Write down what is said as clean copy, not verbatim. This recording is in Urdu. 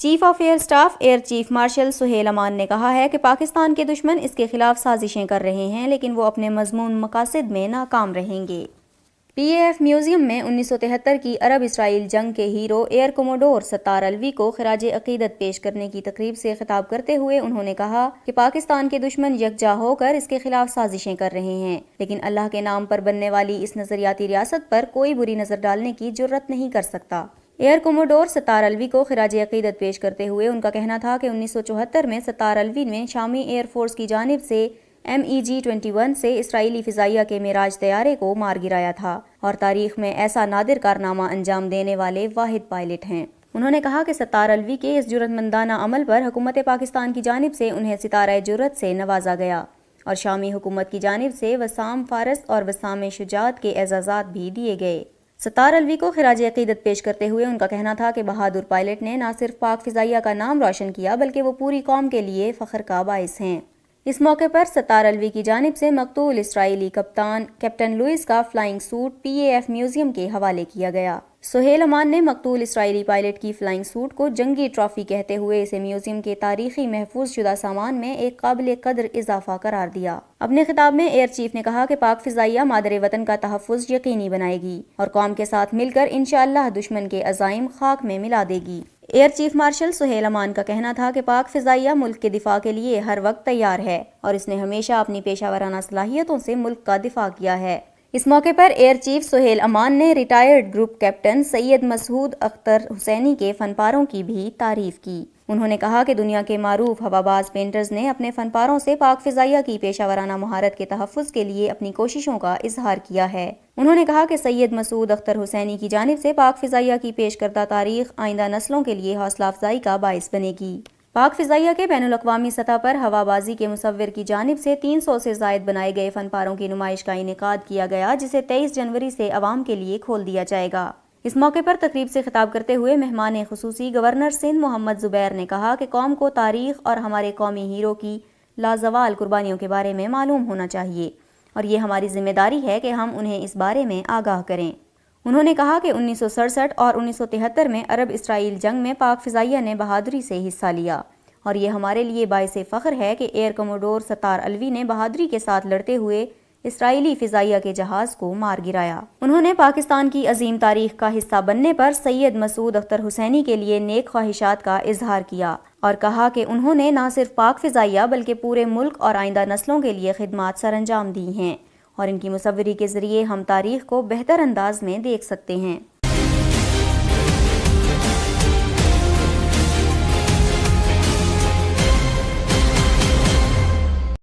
Chief of air staff air chief marshal Sohail Aman نے کہا ہے کہ پاکستان کے دشمن اس کے خلاف سازشیں کر رہے ہیں لیکن وہ اپنے مضمون مقاصد میں ناکام رہیں گے۔ پی اے ایف میوزیم میں 1973 کی عرب اسرائیل جنگ کے ہیرو ایئر کوموڈور ستار الوی کو خراج عقیدت پیش کرنے کی تقریب سے خطاب کرتے ہوئے انہوں نے کہا کہ پاکستان کے دشمن یکجا ہو کر اس کے خلاف سازشیں کر رہے ہیں، لیکن اللہ کے نام پر بننے والی اس نظریاتی ریاست پر کوئی بری نظر ڈالنے کی جرت نہیں کر سکتا۔ ایئر کوموڈور ستار الوی کو خراج عقیدت پیش کرتے ہوئے ان کا کہنا تھا کہ 1974 میں ستار الوی نے شامی ایئر فورس کی جانب سے MEG-21 سے اسرائیلی فضائیہ کے معراج طیارے کو مار گرایا تھا اور تاریخ میں ایسا نادر کارنامہ انجام دینے والے واحد پائلٹ ہیں۔ انہوں نے کہا کہ ستار الوی کے اس جرات مندانہ عمل پر حکومت پاکستان کی جانب سے انہیں ستارہ جرات سے نوازا گیا اور شامی حکومت کی جانب سے وسام فارس اور وسام شجاعت کے اعزازات بھی دیے گئے۔ ستار الوی کو خراج عقیدت پیش کرتے ہوئے ان کا کہنا تھا کہ بہادر پائلٹ نے نہ صرف پاک فضائیہ کا نام روشن کیا بلکہ وہ پوری قوم کے لیے فخر کا باعث ہیں۔ اس موقع پر ستار الوی کی جانب سے مقتول اسرائیلی کیپٹن لوئس کا flying suit P A F museum کے حوالے کیا گیا۔ سہیل امان نے مقتول اسرائیلی پائلٹ کی فلائنگ سوٹ کو جنگی ٹرافی کہتے ہوئے اسے میوزیم کے تاریخی محفوظ شدہ سامان میں ایک قابل قدر اضافہ قرار دیا۔ اپنے خطاب میں ایئر چیف نے کہا کہ پاک فضائیہ مادر وطن کا تحفظ یقینی بنائے گی اور قوم کے ساتھ مل کر انشاءاللہ دشمن کے عزائم خاک میں ملا دے گی۔ ایئر چیف مارشل سہیل امان کا کہنا تھا کہ پاک فضائیہ ملک کے دفاع کے لیے ہر وقت تیار ہے اور اس نے ہمیشہ اپنی پیشہ ورانہ صلاحیتوں سے ملک کا دفاع کیا ہے۔ اس موقع per air chief Sohail Aman نے ریٹائرڈ گروپ کیپٹن سید مسعود اختر حسینی کے فن پاروں کی بھی تعریف کی۔ انہوں نے کہا کہ دنیا کے معروف ہواباز پینٹرز نے اپنے فن پاروں سے پاک فضائیہ کی پیشہ ورانہ مہارت کے تحفظ کے لیے اپنی کوششوں کا اظہار کیا ہے۔ انہوں نے کہا کہ سید مسعود اختر حسینی کی جانب سے پاک فضائیہ کی پیش کردہ تاریخ آئندہ نسلوں کے لیے حوصلہ افزائی کا باعث بنے گی۔ پاک فضائیہ کے بین الاقوامی سطح پر ہوابازی کے مصور کی جانب سے 300 سے زائد بنائے گئے فن پاروں کی نمائش کا انعقاد کیا گیا جسے 23 جنوری سے عوام کے لیے کھول دیا جائے گا۔ اس موقع پر تقریب سے خطاب کرتے ہوئے مہمان خصوصی گورنر سندھ محمد زبیر نے کہا کہ قوم کو تاریخ اور ہمارے قومی ہیرو کی لازوال قربانیوں کے بارے میں معلوم ہونا چاہیے اور یہ ہماری ذمہ داری ہے کہ ہم انہیں اس بارے میں آگاہ کریں۔ انہوں نے کہا کہ 1967 اور 1973 میں عرب اسرائیل جنگ میں پاک فضائیہ نے بہادری سے حصہ لیا اور یہ ہمارے لیے باعث فخر ہے کہ ایئر کوموڈور ستار الوی نے بہادری کے ساتھ لڑتے ہوئے اسرائیلی فضائیہ کے جہاز کو مار گرایا۔ انہوں نے پاکستان کی عظیم تاریخ کا حصہ بننے پر سید مسعود اختر حسینی کے لیے نیک خواہشات کا اظہار کیا اور کہا کہ انہوں نے نہ صرف پاک فضائیہ بلکہ پورے ملک اور آئندہ نسلوں کے لیے خدمات سر انجام دی ہیں اور ان کی مصوری کے ذریعے ہم تاریخ کو بہتر انداز میں دیکھ سکتے ہیں۔